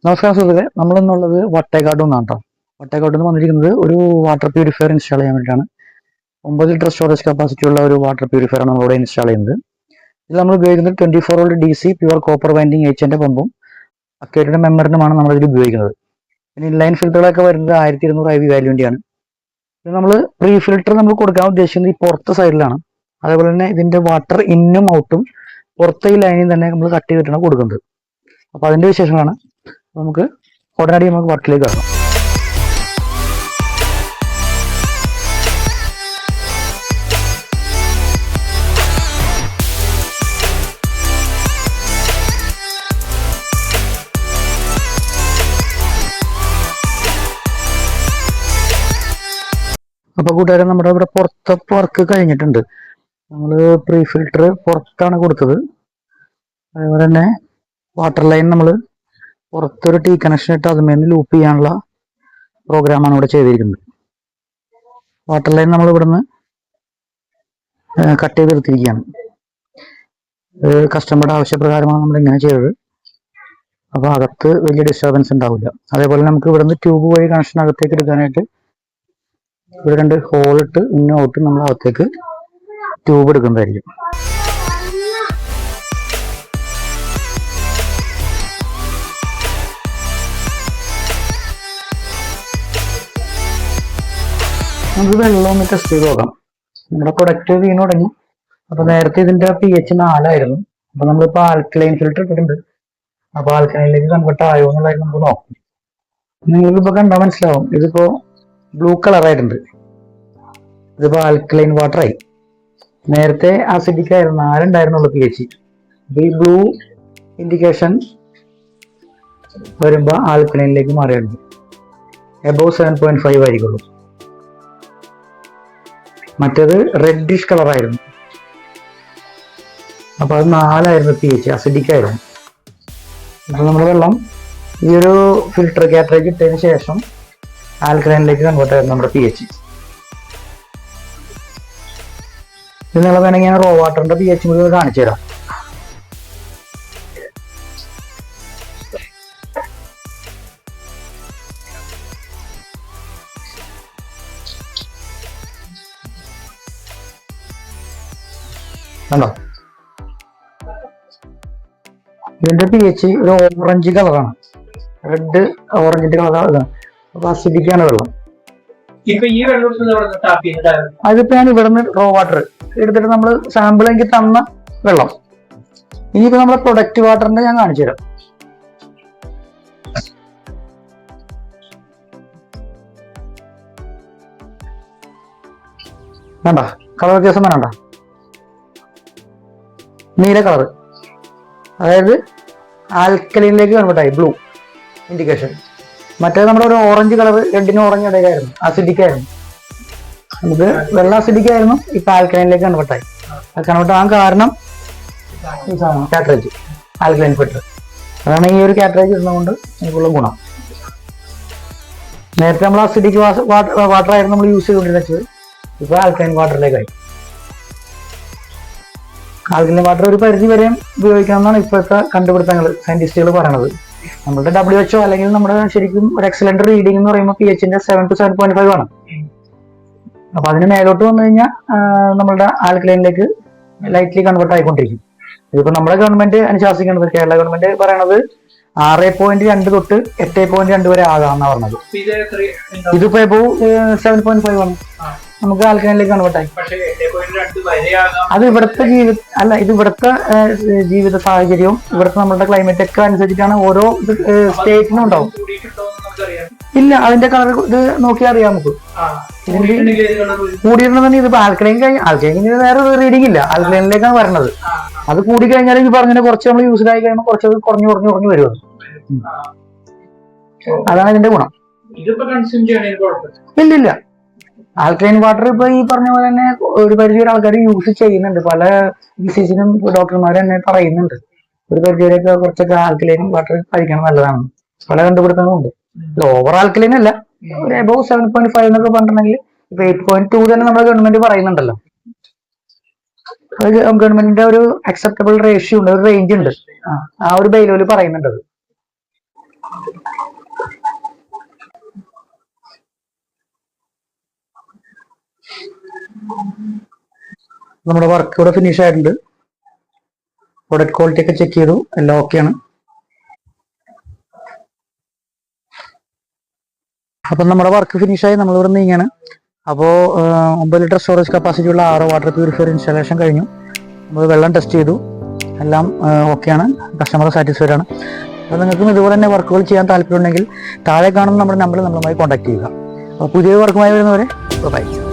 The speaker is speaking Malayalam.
നമസ്കാരം സുഹൃത്തുക്കളെ, നമ്മളിന്നുള്ളത് വട്ടേക്കാട് നിന്നാണ് കേട്ടോ. വട്ടേക്കാട് നിന്ന് വന്നിരിക്കുന്നത് ഒരു വാട്ടർ പ്യൂരിഫയർ ഇൻസ്റ്റാൾ ചെയ്യാൻ വേണ്ടിയിട്ടാണ്. 9 ലിറ്റർ സ്റ്റോറേജ് കപ്പാസിറ്റി ഉള്ള ഒരു വാട്ടർ പ്യൂരിഫയർ ആണ് നമ്മളിവിടെ ഇൻസ്റ്റാൾ ചെയ്യുന്നത്. ഇത് നമ്മൾ ഉപയോഗിക്കുന്നത് 24 volt DC pure copper winding HN പമ്പും അക്വേറിയുടെ മെമ്പറിനുമാണ് നമ്മളിതിൽ ഉപയോഗിക്കുന്നത്. പിന്നെ ഇൻലൈൻ ഫിൽറ്ററുകളൊക്കെ വരുന്നത് 1200 IV വാല്യൂൻ്റെയാണ്. ഇത് നമ്മൾ പ്രീ ഫിൽറ്റർ നമ്മൾ കൊടുക്കാൻ ഉദ്ദേശിക്കുന്നത് ഈ പുറത്തെ സൈഡിലാണ്. അതേപോലെ തന്നെ ഇതിന്റെ വാട്ടർ ഇന്നും ഔട്ടും പുറത്തെ ഈ ലൈനിൽ തന്നെ നമ്മൾ കട്ട് ചെയ്തിട്ടാണ് കൊടുക്കുന്നത്. അപ്പോൾ അതിന്റെ വിശേഷമാണ്. നമുക്ക് ഉടനടി വർക്കിലേക്ക് കടക്കാം. അപ്പൊ കൂട്ടുകാരെ, നമ്മുടെ ഇവിടെ പുറത്തെ വർക്ക് കഴിഞ്ഞിട്ടുണ്ട്. നമ്മള് പ്രീ ഫിൽറ്റർ പുറത്താണ് കൊടുത്തത്. അതേപോലെ തന്നെ വാട്ടർ ലൈൻ നമ്മൾ പുറത്തൊരു T കണക്ഷൻ ഇട്ട് അതുമേന്ന് ലൂപ്പ് ചെയ്യാനുള്ള പ്രോഗ്രാമാണ് ഇവിടെ ചെയ്തിരിക്കുന്നത്. വാട്ടർ ലൈൻ നമ്മൾ ഇവിടുന്ന് കട്ട് ചെയ്ത് എടുത്തിരിക്കുകയാണ്. കസ്റ്റമറുടെ ആവശ്യപ്രകാരമാണ് നമ്മൾ ഇങ്ങനെ ചെയ്തത്. അപ്പോൾ അകത്ത് വലിയ ഡിസ്റ്റർബൻസ് ഉണ്ടാവില്ല. അതേപോലെ നമുക്ക് ഇവിടുന്ന് ട്യൂബ് വഴി കണക്ഷൻ അകത്തേക്ക് എടുക്കാനായിട്ട് ഇവിടെ 2 ഹോൾ ഇട്ട് ഇന്നോട്ട് നമ്മൾ അകത്തേക്ക് ട്യൂബ് എടുക്കുന്നതായിരിക്കും. നമുക്ക് വെള്ളം ഒന്ന് ടെസ്റ്റ് ചെയ്ത് നോക്കാം. നമ്മുടെ പ്രൊഡക്റ്റ് വീണ് തുടങ്ങി. അപ്പൊ നേരത്തെ ഇതിന്റെ pH 4 ആയിരുന്നു. അപ്പൊ നമ്മളിപ്പോ ആൽക്കലൈൻ ഫിൽറ്റർ ഇട്ടിട്ടുണ്ട്. അപ്പൊ ആൽക്കലൈനിലേക്ക് കൺവേർട്ട് ആയോ എന്നുള്ളത് നമുക്ക് നോക്കാം. നിങ്ങൾക്കിപ്പോ കണ്ടാൽ മനസ്സിലാവും, ഇതിപ്പോ ബ്ലൂ കളർ ആയിട്ടുണ്ട്. ഇതിപ്പോ ആൽക്കലൈൻ വാട്ടർ ആയി. നേരത്തെ ആസിഡിക് ആയിരുന്നു, 4 ഉണ്ടായിരുന്നുള്ളൂ pH. ഈ ബ്ലൂ ഇൻഡിക്കേഷൻ വരുമ്പോ ആൽക്കലൈനിലേക്ക് മാറിയാണ്. എബോവ് 7.5 ആയിരിക്കുള്ളൂ. മറ്റേത് റെഡിഷ് കളർ ആയിരുന്നു. അപ്പൊ അത് 4 ആയിരുന്നു pH, അസിഡിക് ആയിരുന്നു. അപ്പൊ നമ്മുടെ വെള്ളം ഈ ഒരു ഫിൽട്ടർ കാറ്ററേജ് ഇട്ടതിന് ശേഷം ആൽക്കലൈനിലേക്ക് കൺവേർട്ട് ആയിരുന്നു നമ്മുടെ pH. ഇത് നിങ്ങൾ വേണമെങ്കിൽ ഞാൻ റോ വാട്ടറിന്റെ pH മുഴുവൻ കാണിച്ചു തരാം. കണ്ടോ, ഇതിന്റെ pH ഒരു ഓറഞ്ച് കളറാണ്. റെഡ് ഓറഞ്ചിന്റെ കളർ. അപ്പൊ അസിഡിക്കാണ് വെള്ളം. അതിപ്പോ ഞാൻ ഇവിടുന്ന് റോ വാട്ടർ എടുത്തിട്ട് നമ്മൾ സാമ്പിൾ എനിക്ക് തന്ന വെള്ളം. ഇനിയിപ്പോ നമ്മളെ പ്രൊഡക്റ്റ് വാട്ടറിന്റെ ഞാൻ കാണിച്ചു തരാം. വേണ്ട, കളർ വ്യത്യാസം വേണ്ട. നീല കളർ, അതായത് ആൽക്കലൈനിലേക്ക് കൺവേർട്ടായി, ബ്ലൂ ഇൻഡിക്കേഷൻ. മറ്റേത് നമ്മുടെ ഒരു ഓറഞ്ച് കളർ, റെഡിന് ഓറഞ്ച് ഇടയിലായിരുന്നു, അസിഡിക് ആയിരുന്നു. നമുക്ക് വെള്ളം അസിഡിക് ആയിരുന്നു, ഇപ്പൊ ആൽക്കലൈനിലേക്ക് കൺവേർട്ടായി. കൺവേർട്ട് ആകാൻ കാരണം ഈ സാധനം കാറ്ററേജ്, ആൽക്കലൈൻ ഫിൽറ്റർ. അതാണ് ഈ ഒരു കാറ്ററേജ് ഇടുന്നതുകൊണ്ട് എനിക്കുള്ള ഗുണം. നേരത്തെ നമ്മൾ അസിഡിക് വാട്ടർ ആയിരുന്നു നമ്മൾ യൂസ് ചെയ്തുകൊണ്ടിരുന്നത്. ഇപ്പൊ ആൽക്കലൈൻ വാട്ടറിലേക്കായി. ആൽക്കലൈൻ വാട്ടർ ഒരു പരിധി വരെയും ഉപയോഗിക്കണം എന്നാണ് ഇപ്പോഴത്തെ കണ്ടുപിടുത്തങ്ങൾ, സയന്റിസ്റ്റുകൾ പറയണത്. നമ്മുടെ WHO അല്ലെങ്കിൽ നമ്മുടെ ശരിക്കും ഒരു എക്സലന്റ് റീഡിംഗ് എന്ന് പറയുമ്പോൾ pH 7 to 7.5 ആണ്. അപ്പൊ അതിന് മേലോട്ട് വന്നു കഴിഞ്ഞാൽ നമ്മളുടെ ആൽക്കലൈനിലേക്ക് ലൈറ്റ്ലി കൺവേർട്ട് ആയിക്കൊണ്ടിരിക്കും. ഇതിപ്പോ നമ്മുടെ ഗവൺമെന്റ് അനുശാസിക്കുന്നത്, കേരള ഗവൺമെന്റ് പറയണത് 6.2 തൊട്ട് 8.2 വരെ ആകാമെന്നാണ് പറഞ്ഞത്. ഇതിപ്പോ ഇപ്പോ 7.5 ആണ്. നമുക്ക് ആൽക്കലൈനിലേക്ക് കൺവേർട്ട് ആയി. അത് ഇവിടുത്തെ ഇത് ഇവിടുത്തെ ജീവിത സാഹചര്യവും ഇവിടുത്തെ നമ്മുടെ ക്ലൈമറ്റ് ഒക്കെ അനുസരിച്ചിട്ടാണ്. ഓരോ സ്റ്റേറ്റിനും ഉണ്ടാവും. ഇല്ല, അതിന്റെ കളർ ഇത് നോക്കിയാൽ അറിയാം നമുക്ക്. കൂടിയിട്ടുണ്ടെങ്കിൽ ഇതിപ്പോ ആൽക്കലൈനിന് വേറെ റീഡിംഗ് ഇല്ല, ആൽക്കലൈനിലേക്കാണ് വരണത്. അത് കൂടി കഴിഞ്ഞാൽ ഈ പറഞ്ഞ കുറച്ച് നമ്മൾ യൂസ്ഡ് ആയി കഴിയുമ്പോൾ കുറച്ച് കുറഞ്ഞു വരും. അതാണ് ഇതിന്റെ ഗുണം. ഇല്ലില്ല, ആൽക്കലൈൻ വാട്ടർ ഇപ്പൊ ഈ പറഞ്ഞ പോലെ തന്നെ ഒരു പരിധി വരെ ആൾക്കാർ യൂസ് ചെയ്യുന്നുണ്ട്. പല ഡിസീസിനും ഡോക്ടർമാർ തന്നെ പറയുന്നുണ്ട്, ഒരു പരിധി വരെയൊക്കെ കുറച്ചൊക്കെ ആൽക്കലൈൻ വാട്ടർ കഴിക്കണം നല്ലതാണ്. പല കണ്ടുപിടുത്തങ്ങളുണ്ട്. ഓവർ ആൽക്കലൈൻ അല്ല, ഒരു എബോവ് 7.5 എന്നൊക്കെ പറഞ്ഞിട്ടുണ്ടെങ്കിൽ ഇപ്പൊ 8.2 തന്നെ നമ്മുടെ ഗവൺമെന്റ് പറയുന്നുണ്ടല്ലോ. ഗവൺമെന്റിന്റെ ഒരു അക്സെപ്റ്റബിൾ റേഷ്യോ ഉണ്ട്, ഒരു റേഞ്ച് ഉണ്ട്. ആ ഒരു ബൈലോയിൽ പറയുന്നുണ്ട്. നമ്മുടെ വർക്ക് ഇവിടെ ഫിനിഷ് ആയിട്ടുണ്ട്. പ്രൊഡക്റ്റ് ക്വാളിറ്റി ഒക്കെ ചെക്ക് ചെയ്തു, എല്ലാം ഓക്കെയാണ്. അപ്പം നമ്മുടെ വർക്ക് ഫിനിഷായി, നമ്മളിവിടെ നീങ്ങാണ്. അപ്പോൾ 9 ലിറ്റർ സ്റ്റോറേജ് കപ്പാസിറ്റി ഉള്ള 6 വാട്ടർ പ്യൂരിഫയർ ഇൻസ്റ്റാളേഷൻ കഴിഞ്ഞു. നമ്മൾ വെള്ളം ടെസ്റ്റ് ചെയ്തു, എല്ലാം ഓക്കെയാണ്, കസ്റ്റമർ സാറ്റിസ്ഫൈഡ് ആണ്. അപ്പോൾ നിങ്ങൾക്കും ഇതുപോലെ തന്നെ വർക്കുകൾ ചെയ്യാൻ താല്പര്യമുണ്ടെങ്കിൽ താഴെ കാണുന്ന നമ്മുടെ നമ്പറിൽ നമ്മളുമായി കോൺടാക്ട് ചെയ്യുക. അപ്പോൾ പുതിയ വർക്കുമായി വരുന്നവരെ ബൈ.